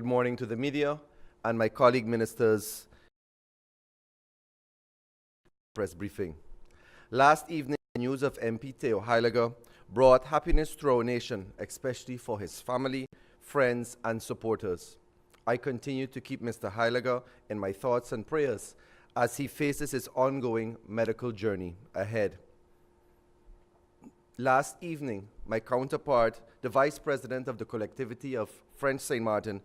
Good morning to the media and my colleague ministers. Press briefing. Last evening, the news of MP Theo Heiliger brought happiness to our nation, especially for his family, friends, and supporters. I continue to keep Mr. Heiliger in my thoughts and prayers as he faces his ongoing medical journey ahead. Last evening, my counterpart, the Vice President of the Collectivity of French St. Martin,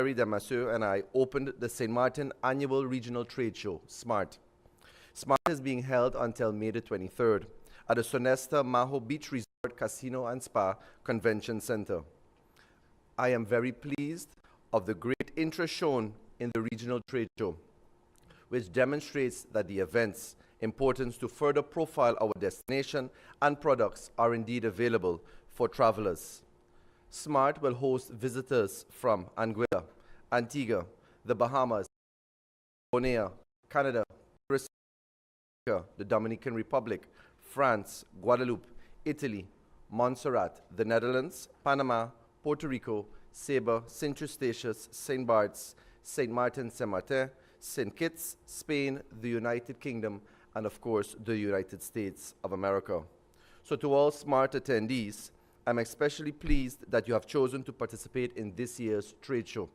Thierry Damasio, and I opened the St. Martin Annual Regional Trade Show, SMART. SMART is being held until May the 23rd at the Sonesta Maho Beach Resort Casino and Spa Convention Center. I am very pleased of the great interest shown in the regional trade show, which demonstrates that the event's importance to further profile our destination and products are indeed available for travelers. SMART will host visitors from Anguilla, Antigua, the Bahamas, Borneo, Canada, the Dominican Republic, France, Guadeloupe, Italy, Montserrat, the Netherlands, Panama, Puerto Rico, Saba, St. Eustatius, St. Bart's, St. Martin, St. Martin, St. Kitts, Spain, the United Kingdom, and of course, the United States of America. So to all SMART attendees, I'm especially pleased that you have chosen to participate in this year's trade show.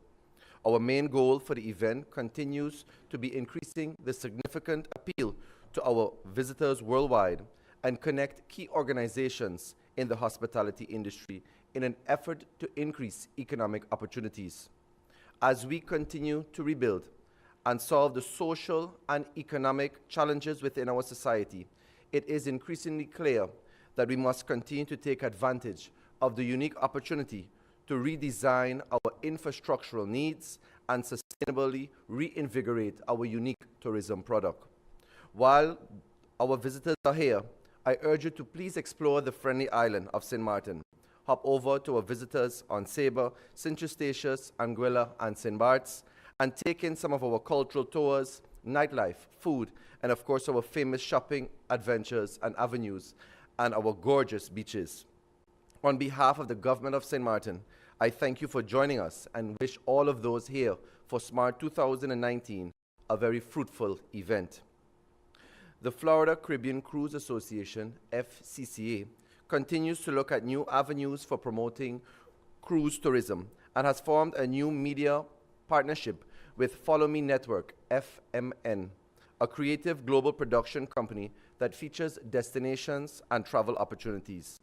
Our main goal for the event continues to be increasing the significant appeal to our visitors worldwide and connect key organizations in the hospitality industry in an effort to increase economic opportunities. As we continue to rebuild and solve the social and economic challenges within our society, it is increasingly clear that we must continue to take advantage of the unique opportunity to redesign our infrastructural needs and sustainably reinvigorate our unique tourism product. While our visitors are here, I urge you to please explore the friendly island of St. Martin. Hop over to our visitors on Saba, St. Eustatius, Anguilla, and St. Bart's, and take in some of our cultural tours, nightlife, food, and of course our famous shopping adventures and avenues, and our gorgeous beaches. On behalf of the government of St. Martin, I thank you for joining us and wish all of those here for SMART 2019 a very fruitful event. The Florida Caribbean Cruise Association, FCCA, continues to look at new avenues for promoting cruise tourism and has formed a new media partnership with Follow Me Network, FMN, a creative global production company that features destinations and travel opportunities.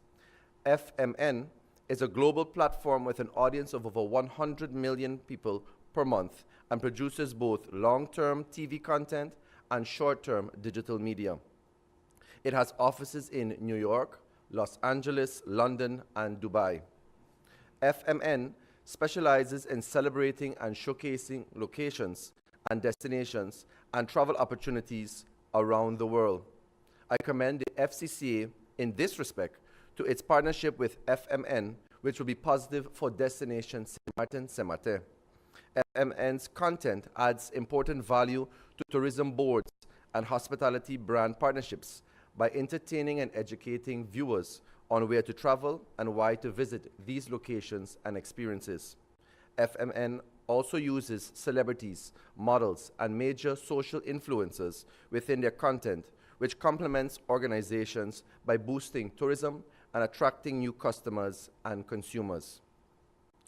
FMN is a global platform with an audience of over 100 million people per month and produces both long-term TV content and short-term digital media. It has offices in New York, Los Angeles, London, and Dubai. FMN specializes in celebrating and showcasing locations and destinations and travel opportunities around the world. I commend the FCCA in this respect to its partnership with FMN, which will be positive for Destination St. Martin, St. Martin. FMN's content adds important value to tourism boards and hospitality brand partnerships by entertaining and educating viewers on where to travel and why to visit these locations and experiences. FMN also uses celebrities, models, and major social influencers within their content, which complements organizations by boosting tourism and attracting new customers and consumers.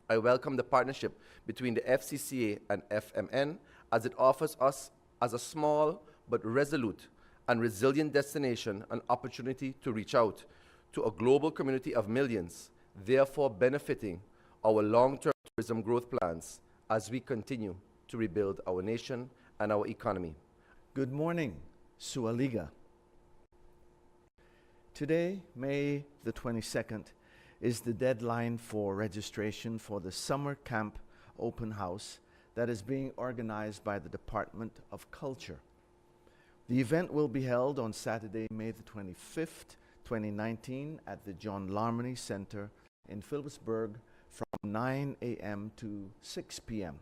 I welcome the partnership between the FCCA and FMN as it offers us, as a small but resolute and resilient destination, an opportunity to reach out to a global community of millions, therefore benefiting our long-term tourism growth plans as we continue to rebuild our nation and our economy. Good morning, Sualiga. Today, May the 22nd, is the deadline for registration for the Summer Camp Open House that is being organized by the Department of Culture. The event will be held on Saturday, May the 25th, 2019 at the John Larmony Center in Phillipsburg from 9 a.m. to 6 p.m.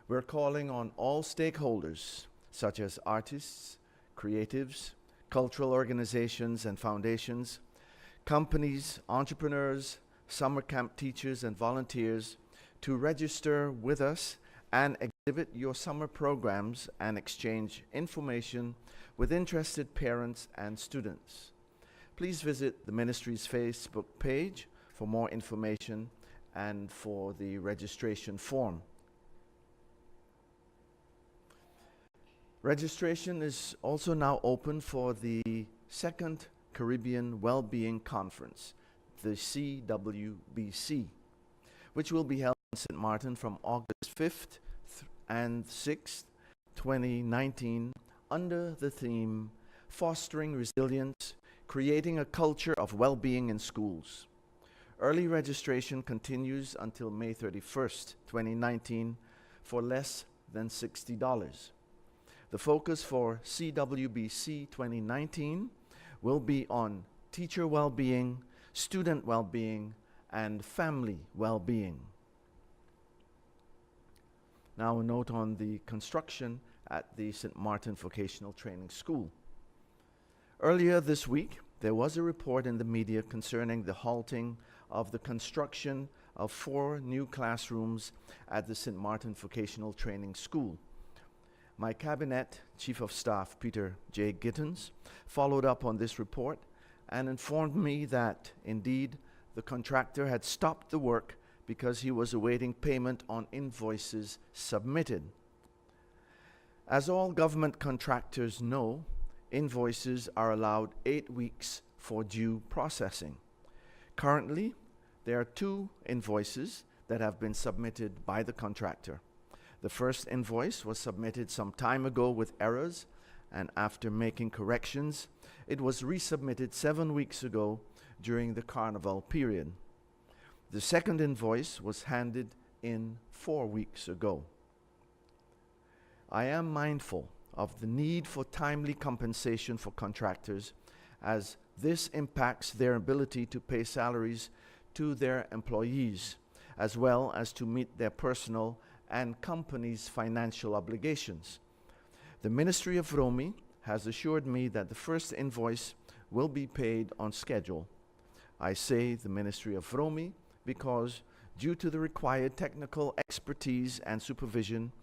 We're calling on all stakeholders, such as artists, creatives, cultural organizations and foundations, companies, entrepreneurs, summer camp teachers and volunteers, to register with us and exhibit your summer programs and exchange information with interested parents and students. Please visit the ministry's Facebook page for more information and for the registration form. Registration is also now open for the second Caribbean Wellbeing Conference, the CWBC, which will be held in St. Martin from August 5th and 6th, 2019, under the theme Fostering Resilience, Creating a Culture of Wellbeing in Schools. Early registration continues until May 31st, 2019, for less than $60. The focus for CWBC 2019 will be on teacher well-being, student well-being, and family well-being. Now a note on the construction at the St. Martin Vocational Training School. Earlier this week, there was a report in the media concerning the halting of the construction of 4 new classrooms at the St. Martin Vocational Training School. My Cabinet Chief of Staff, Peter J. Gittens, followed up on this report and informed me that, indeed, the contractor had stopped the work because he was awaiting payment on invoices submitted. As all government contractors know, invoices are allowed 8 weeks for due processing. Currently, there are 2 invoices that have been submitted by the contractor. The first invoice was submitted some time ago with errors, and after making corrections, it was resubmitted 7 weeks ago during the carnival period. The second invoice was handed in 4 weeks ago. I am mindful of the need for timely compensation for contractors, as this impacts their ability to pay salaries to their employees, as well as to meet their personal and company's financial obligations. The Ministry of Romy has assured me that the first invoice will be paid on schedule. I say the Ministry of Romy because, due to the required technical expertise and supervision,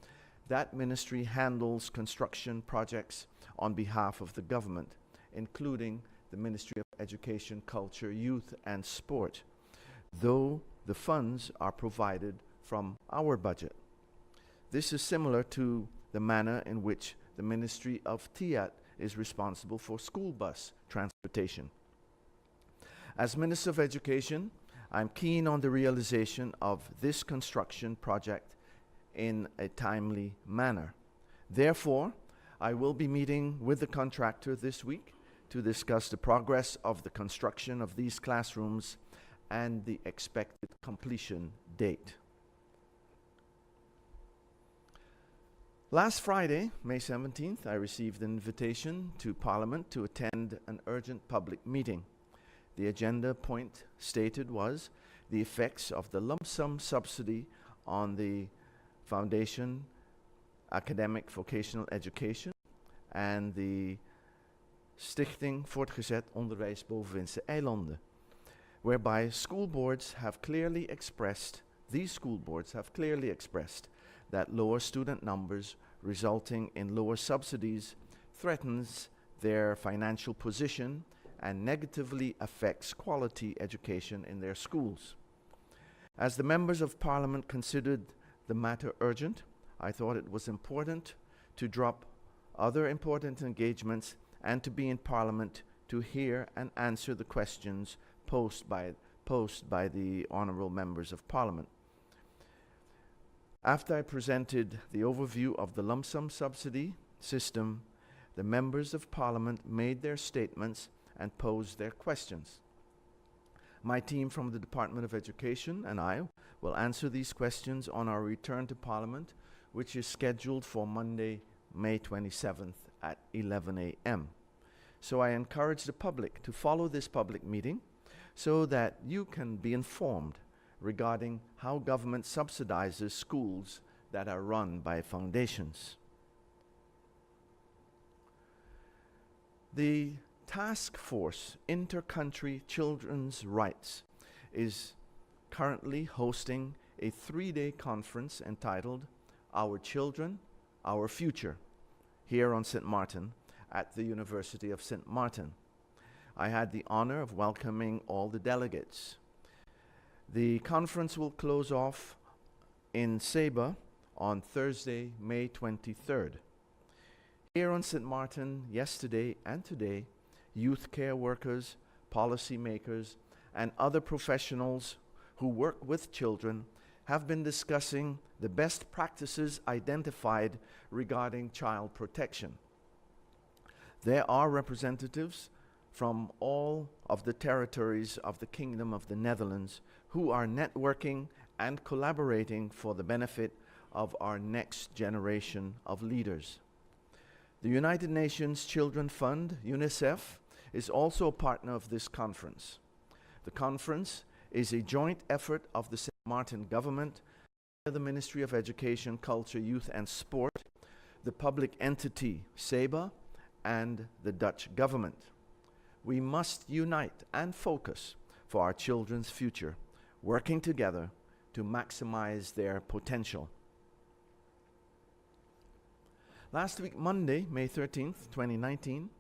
that ministry handles construction projects on behalf of the government, including the Ministry of Education, Culture, Youth and Sport, though the funds are provided from our budget. This is similar to the manner in which the Ministry of TIAT is responsible for school bus transportation. As Minister of Education, I'm keen on the realization of this construction project in a timely manner. Therefore, I will be meeting with the contractor this week to discuss the progress of the construction of these classrooms and the expected completion date. Last Friday, May 17th, I received an invitation to Parliament to attend an urgent public meeting. The agenda point stated was the effects of the lump sum subsidy on the Foundation Academic Vocational Education and the Stichting Voortgezet Onderwijs Bovenwindse Eilanden, whereby school boards have clearly expressed that lower student numbers resulting in lower subsidies threatens their financial position and negatively affects quality education in their schools. As the members of Parliament considered the matter urgent, I thought it was important to drop other important engagements and to be in Parliament to hear and answer the questions posed by the honourable members of Parliament. After I presented the overview of the lump sum subsidy system, the members of Parliament made their statements and posed their questions. My team from the Department of Education and I will answer these questions on our return to Parliament, which is scheduled for Monday, May 27th at 11 a.m. So I encourage the public to follow this public meeting so that you can be informed regarding how government subsidizes schools that are run by foundations. The Task Force Intercountry Children's Rights is currently hosting a 3-day conference entitled Our Children, Our Future, here on St. Martin at the University of St. Martin. I had the honor of welcoming all the delegates. The conference will close off in Saba on Thursday, May 23rd. Here on St. Martin, yesterday and today, youth care workers, policymakers, and other professionals who work with children have been discussing the best practices identified regarding child protection. There are representatives from all of the territories of the Kingdom of the Netherlands who are networking and collaborating for the benefit of our next generation of leaders. The United Nations Children Fund, UNICEF, is also a partner of this conference. The conference is a joint effort of the St. Martin government, the Ministry of Education, Culture, Youth and Sport, the public entity SEBA, and the Dutch government. We must unite and focus for our children's future, working together to maximize their potential. Last week, Monday, May 13th, 2019,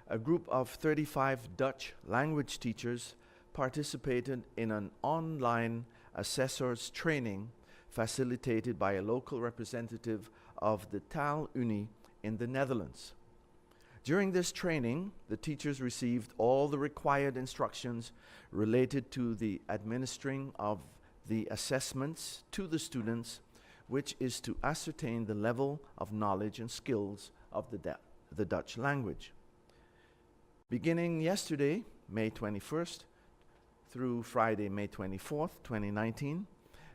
a group of 35 Dutch language teachers participated in an online assessors training facilitated by a local representative of the Taalunie in the Netherlands. During this training, the teachers received all the required instructions related to the administering of the assessments to the students, which is to ascertain the level of knowledge and skills of the Dutch language. Beginning yesterday, May 21st, through Friday, May 24th, 2019,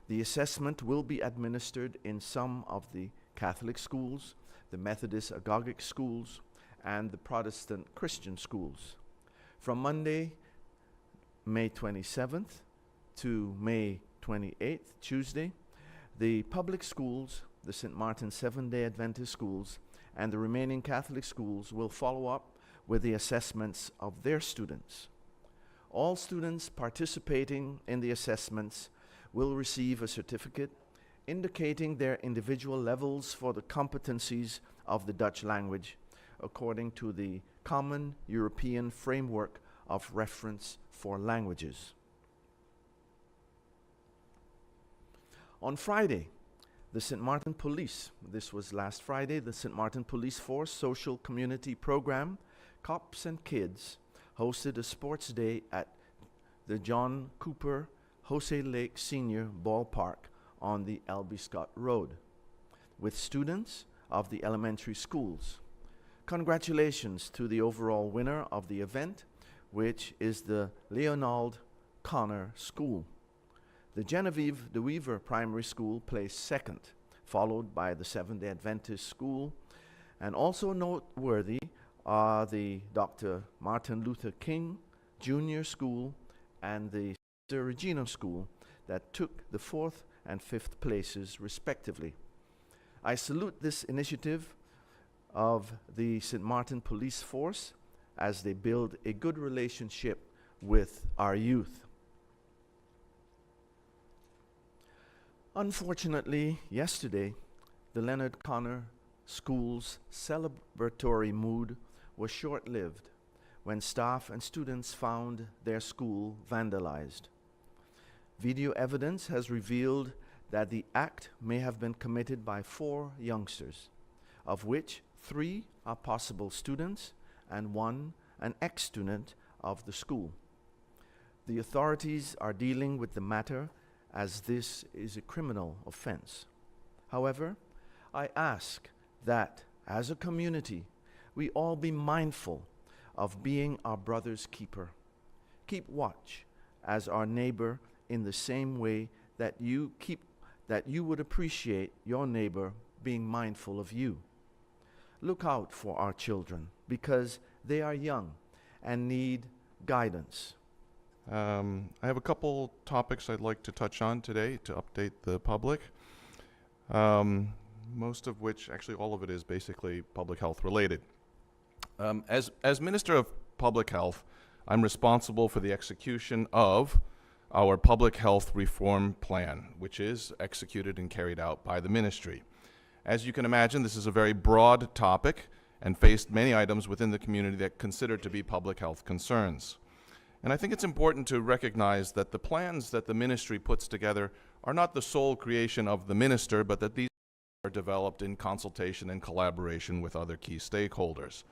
the assessment will be administered in some of the Catholic schools, the Methodist Agogic schools, and the Protestant Christian schools. From Monday, May 27th to May 28th, Tuesday, the public schools, the St. Martin Seventh-day Adventist schools, and the remaining Catholic schools will follow up with the assessments of their students. All students participating in the assessments will receive a certificate indicating their individual levels for the competencies of the Dutch language according to the Common European Framework of Reference for Languages. On Friday, the St. Martin Police, this was last Friday, the St. Martin Police Force Social Community Program, Cops and Kids, hosted a sports day at the John Cooper Jose Lake Senior Ballpark on the L.B. Scott Road with students of the elementary schools. Congratulations to the overall winner of the event, which is the Leonald Connor School. The Genevieve de Weaver Primary School placed second, followed by the Seventh-day Adventist School, and also noteworthy are the Dr. Martin Luther King Junior School and the Sister Regina School that took the 4th and 5th places respectively. I salute this initiative of the St. Martin Police Force as they build a good relationship with our youth. Unfortunately, yesterday, the Leonard Connor School's celebratory mood was short-lived when staff and students found their school vandalized. Video evidence has revealed that the act may have been committed by 4 youngsters, of which 3 are possible students and 1 an ex-student of the school. The authorities are dealing with the matter as this is a criminal offense. However, I ask that, as a community, we all be mindful of being our brother's keeper. Keep watch as our neighbor in the same way that you would appreciate your neighbor being mindful of you. Look out for our children because they are young and need guidance. I have a couple topics I'd like to touch on today to update the public. Most of which, actually all of it, is basically public health related. As Minister of Public Health, I'm responsible for the execution of our public health reform plan, which is executed and carried out by the ministry. As you can imagine, this is a very broad topic and faced many items within the community that considered to be public health concerns. And I think it's important to recognize that the plans that the ministry puts together are not the sole creation of the minister, but that these are developed in consultation and collaboration with other key stakeholders.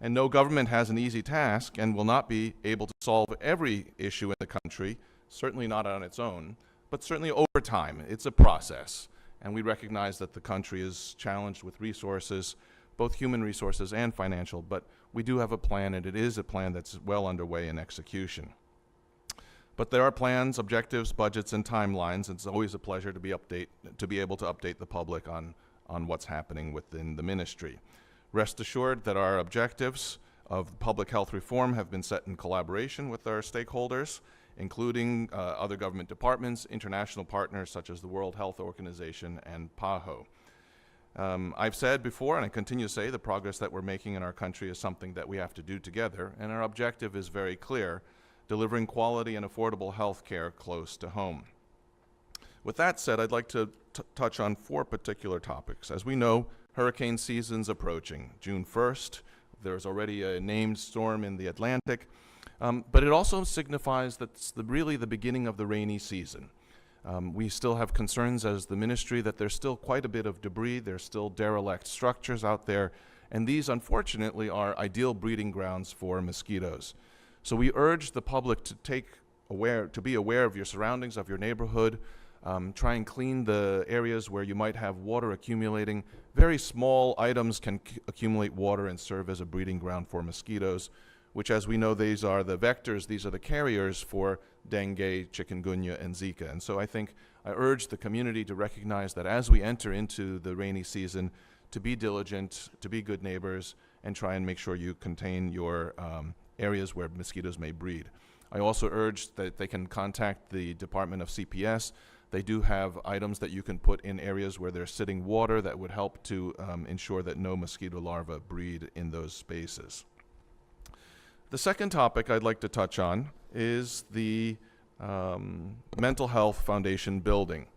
And no government has an easy task and will not be able to solve every issue in the country, certainly not on its own, but certainly over time. It's a process. And we recognize that the country is challenged with resources, both human resources and financial, but we do have a plan, and it is a plan that's well underway in execution. But there are plans, objectives, budgets, and timelines. It's always a pleasure to be able to update the public on what's happening within the ministry. Rest assured that our objectives of public health reform have been set in collaboration with our stakeholders, including other government departments, international partners such as the World Health Organization and PAHO. I've said before, and I continue to say, the progress that we're making in our country is something that we have to do together, and our objective is very clear: delivering quality and affordable health care close to home. With that said, I'd like to touch on 4 particular topics. As we know, hurricane season's approaching. June 1st, there's already a named storm in the Atlantic, but it also signifies that it's really the beginning of the rainy season. We still have concerns as the ministry that there's still quite a bit of debris, there's still derelict structures out there, and these unfortunately are ideal breeding grounds for mosquitoes. So we urge the public to be aware of your surroundings, of your neighborhood. Try and clean the areas where you might have water accumulating. Very small items can accumulate water and serve as a breeding ground for mosquitoes, which, as we know, these are the vectors, these are the carriers for dengue, chikungunya, and Zika. And so I urge the community to recognize that as we enter into the rainy season, to be diligent, to be good neighbors, and try and make sure you contain your areas where mosquitoes may breed. I also urge that they can contact the Department of CPS. They do have items that you can put in areas where there's sitting water that would help to ensure that no mosquito larvae breed in those spaces. The second topic I'd like to touch on is the Mental Health Foundation building.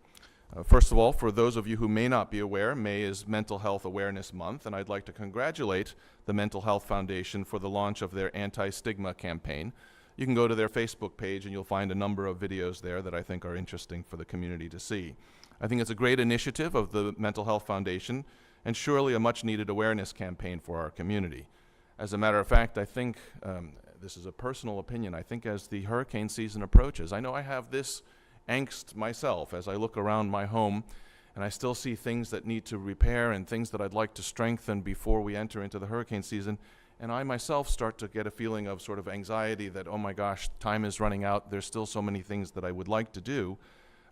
First of all, for those of you who may not be aware, May is Mental Health Awareness Month, and I'd like to congratulate the Mental Health Foundation for the launch of their anti-stigma campaign. You can go to their Facebook page and you'll find a number of videos there that I think are interesting for the community to see. I think it's a great initiative of the Mental Health Foundation and surely a much-needed awareness campaign for our community. As a matter of fact, I think, this is a personal opinion, I think as the hurricane season approaches, I know I have this angst myself as I look around my home and I still see things that need to repair and things that I'd like to strengthen before we enter into the hurricane season. And I myself start to get a feeling of sort of anxiety that, oh my gosh, time is running out. There's still so many things that I would like to do.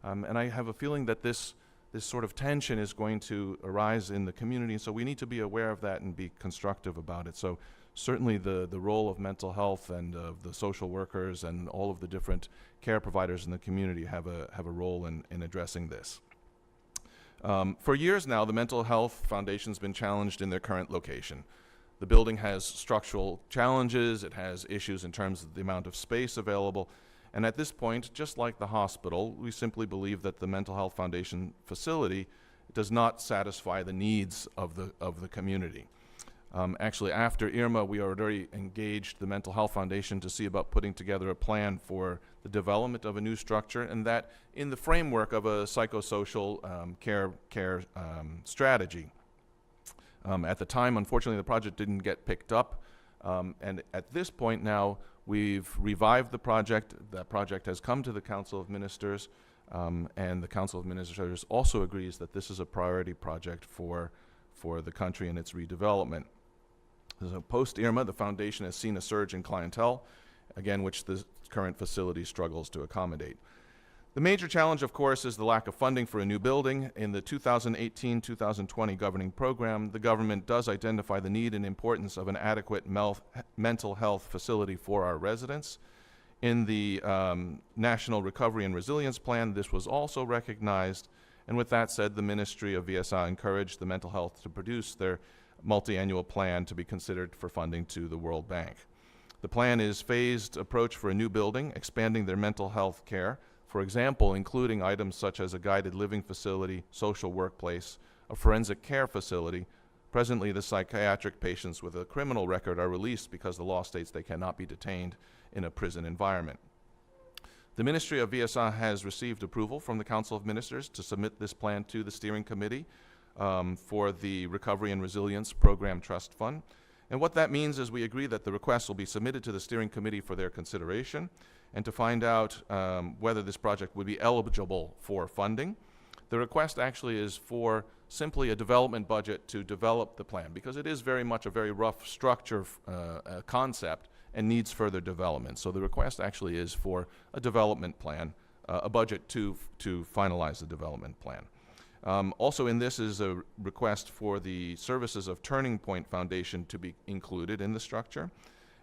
And I have a feeling that this sort of tension is going to arise in the community. So we need to be aware of that and be constructive about it. So certainly the role of mental health and of the social workers and all of the different care providers in the community have a role in addressing this. For years now, the Mental Health Foundation's been challenged in their current location. The building has structural challenges, it has issues in terms of the amount of space available, and at this point, just like the hospital, we simply believe that the Mental Health Foundation facility does not satisfy the needs of the community. Actually, after Irma, we already engaged the Mental Health Foundation to see about putting together a plan for the development of a new structure, and that in the framework of a psychosocial care strategy. At the time, unfortunately, the project didn't get picked up, and at this point now, we've revived the project. That project has come to the Council of Ministers, and the Council of Ministers also agrees that this is a priority project for the country and its redevelopment. So post-Irma, the foundation has seen a surge in clientele, again, which the current facility struggles to accommodate. The major challenge, of course, is the lack of funding for a new building. In the 2018-2020 governing program, the government does identify the need and importance of an adequate mental health facility for our residents. In the National Recovery and Resilience Plan, this was also recognized. And with that said, the Ministry of VSA encouraged the mental health to produce their multi-annual plan to be considered for funding to the World Bank. The plan is phased approach for a new building, expanding their mental health care, for example, including items such as a guided living facility, social workplace, a forensic care facility. Presently, the psychiatric patients with a criminal record are released because the law states they cannot be detained in a prison environment. The Ministry of VSA has received approval from the Council of Ministers to submit this plan to the Steering Committee for the Recovery and Resilience Program Trust Fund. And what that means is we agree that the request will be submitted to the Steering Committee for their consideration and to find out whether this project would be eligible for funding. The request actually is for simply a development budget to develop the plan, because it is very much a very rough structure concept and needs further development. So the request actually is for a development plan, a budget to finalize the development plan. Also in this is a request for the services of Turning Point Foundation to be included in the structure.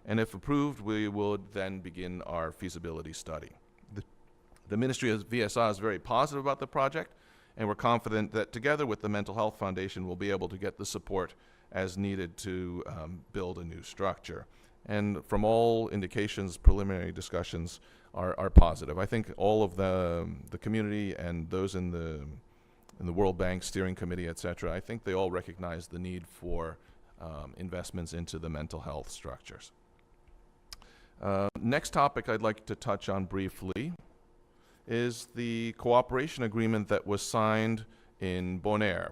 And if approved, we would then begin our feasibility study. The Ministry of VSA is very positive about the project, and we're confident that together with the Mental Health Foundation, we'll be able to get the support as needed to build a new structure. And from all indications, preliminary discussions are positive. I think all of the community and those in the World Bank Steering Committee, et cetera, I think they all recognize the need for investments into the mental health structures. Next topic I'd like to touch on briefly is the cooperation agreement that was signed in Bonaire.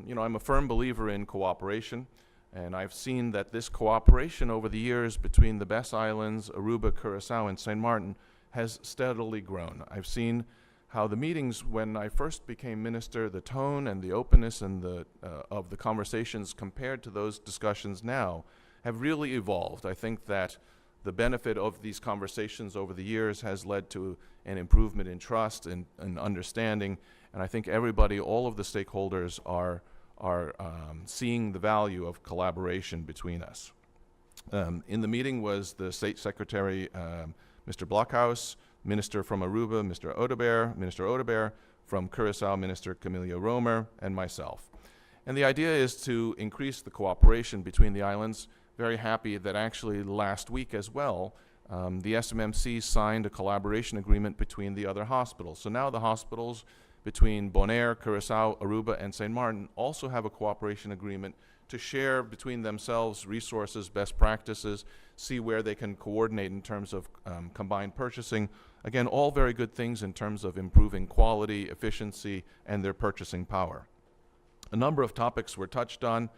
You know, I'm a firm believer in cooperation, and I've seen that this cooperation over the years between the Bess Islands, Aruba, Curacao, and St. Martin has steadily grown. I've seen how the meetings, when I first became minister, the tone and the openness and of the conversations compared to those discussions now have really evolved. I think that the benefit of these conversations over the years has led to an improvement in trust and understanding, and I think everybody, all of the stakeholders are seeing the value of collaboration between us. In the meeting was the State Secretary, Mr. Blockhouse, Minister from Aruba, Minister Odebear, from Curacao, Minister Camilio Romer, and myself. And the idea is to increase the cooperation between the islands. Very happy that actually last week as well, the SMMC signed a collaboration agreement between the other hospitals. So now the hospitals between Bonaire, Curacao, Aruba, and St. Martin also have a cooperation agreement to share between themselves resources, best practices, see where they can coordinate in terms of combined purchasing. Again, all very good things in terms of improving quality, efficiency, and their purchasing power. A number of topics were touched on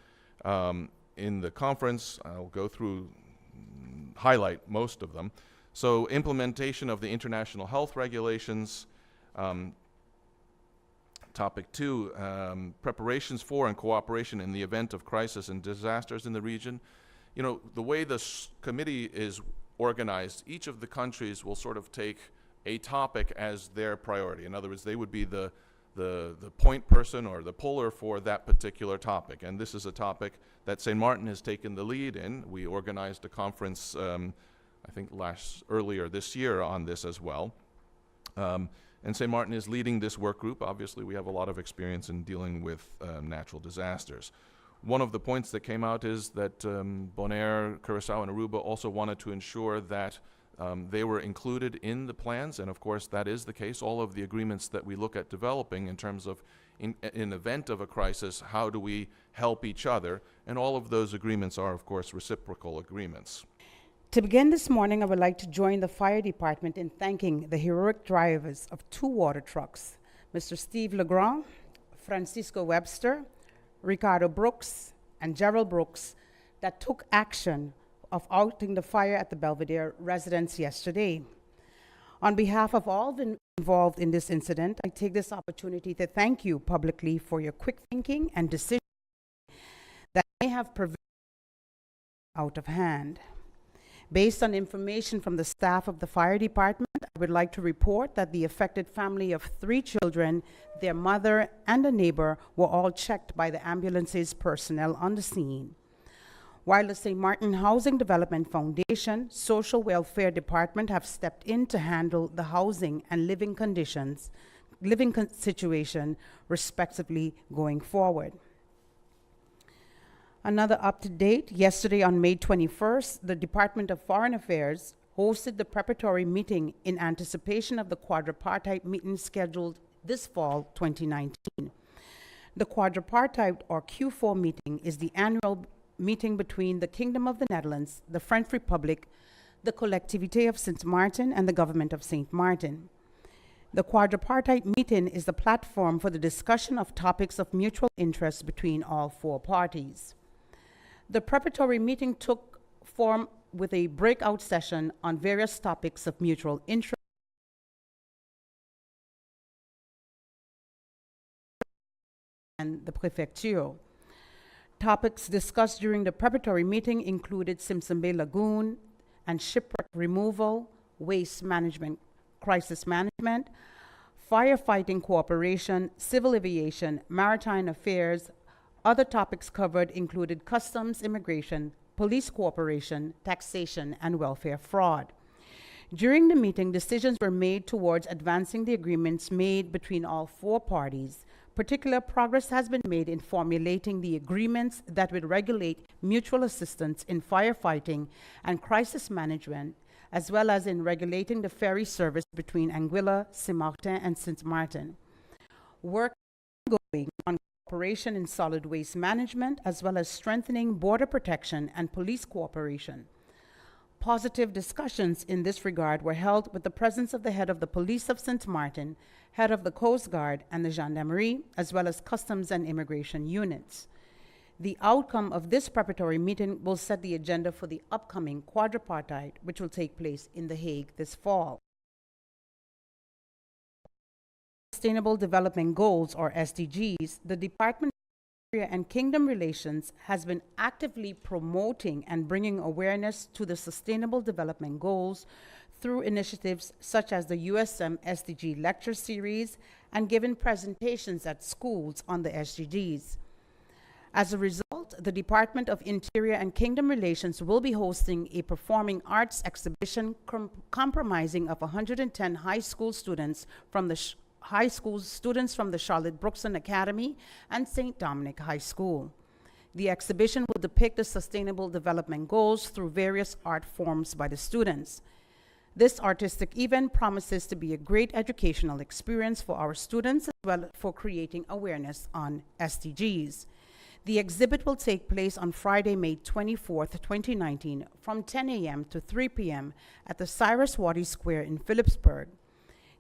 in the conference. I'll go through, highlight most of them. So implementation of the international health regulations. Topic 2, preparations for and cooperation in the event of crisis and disasters in the region. You know, the way this committee is organized, each of the countries will sort of take a topic as their priority. In other words, they would be the point person or the puller for that particular topic. And this is a topic that St. Martin has taken the lead in. We organized a conference, I think earlier this year on this as well. And St. Martin is leading this work group. Obviously, we have a lot of experience in dealing with natural disasters. One of the points that came out is that Bonaire, Curacao, and Aruba also wanted to ensure that they were included in the plans, and of course that is the case. All of the agreements that we look at developing in terms of in event of a crisis, how do we help each other, and all of those agreements are of course reciprocal agreements. To begin this morning, I would like to join the fire department in thanking the heroic drivers of 2 water trucks, Mr. Steve Legrand, Francisco Webster, Ricardo Brooks, and Gerald Brooks, that took action of outing the fire at the Belvedere residence yesterday. On behalf of all involved in this incident, I take this opportunity to thank you publicly for your quick thinking and decision that may have prevented out of hand. Based on information from the staff of the fire department, I would like to report that the affected family of 3 children, their mother, and a neighbor were all checked by the ambulance's personnel on the scene. While the St. Martin Housing Development Foundation, Social Welfare Department have stepped in to handle the housing and living situation respectively going forward. Another up-to-date, yesterday on May 21st, the Department of Foreign Affairs hosted the preparatory meeting in anticipation of the quadripartite meeting scheduled this fall 2019. The quadripartite or Q4 meeting is the annual meeting between the Kingdom of the Netherlands, the French Republic, the Collectivité of Sint Maarten, and the Government of St. Martin. The quadripartite meeting is the platform for the discussion of topics of mutual interest between all four parties. The preparatory meeting took form with a breakout session on various topics of mutual interest and the prefecture. Topics discussed during the preparatory meeting included Simpson Bay Lagoon and shipwreck removal, waste management, crisis management, firefighting cooperation, civil aviation, maritime affairs. Other topics covered included customs, immigration, police cooperation, taxation, and welfare fraud. During the meeting, decisions were made towards advancing the agreements made between all four parties. Particular progress has been made in formulating the agreements that would regulate mutual assistance in firefighting and crisis management, as well as in regulating the ferry service between Anguilla, Saint-Martin, and Sint Maarten. Work is ongoing on cooperation in solid waste management, as well as strengthening border protection and police cooperation. Positive discussions in this regard were held with the presence of the head of the Police of Sint Maarten, head of the Coast Guard and the Gendarmerie, as well as customs and immigration units. The outcome of this preparatory meeting will set the agenda for the upcoming quadripartite, which will take place in The Hague this fall. Sustainable Development Goals, or SDGs, the Department of Interior and Kingdom Relations has been actively promoting and bringing awareness to the Sustainable Development Goals through initiatives such as the USM SDG Lecture Series and giving presentations at schools on the SDGs. As a result, the Department of Interior and Kingdom Relations will be hosting a performing arts exhibition comprising of 110 high school students from the Charlotte Brookson Academy and St. Dominic High School. The exhibition will depict the Sustainable Development Goals through various art forms by the students. This artistic event promises to be a great educational experience for our students, as well as for creating awareness on SDGs. The exhibit will take place on Friday, May 24th, 2019, from 10 a.m. to 3 p.m. at the Cyrus Waddy Square in Phillipsburg.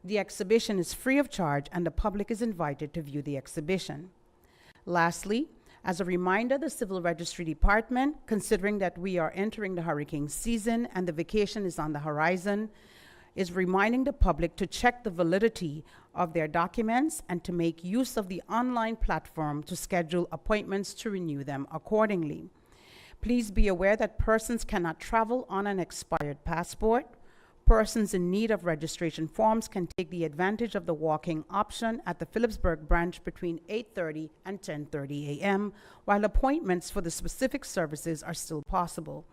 The exhibition is free of charge, and the public is invited to view the exhibition. Lastly, as a reminder, the Civil Registry Department, considering that we are entering the hurricane season and the vacation is on the horizon, is reminding the public to check the validity of their documents and to make use of the online platform to schedule appointments to renew them accordingly. Please be aware that persons cannot travel on an expired passport. Persons in need of registration forms can take the advantage of the walk-in option at the Phillipsburg branch between 8:30 and 10:30 a.m., while appointments for the specific services are still possible.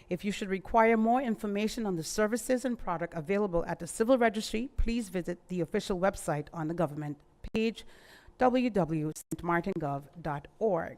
If you should require more information on the services and product available at the Civil Registry, please visit the official website on the government page, www.stmartingov.org.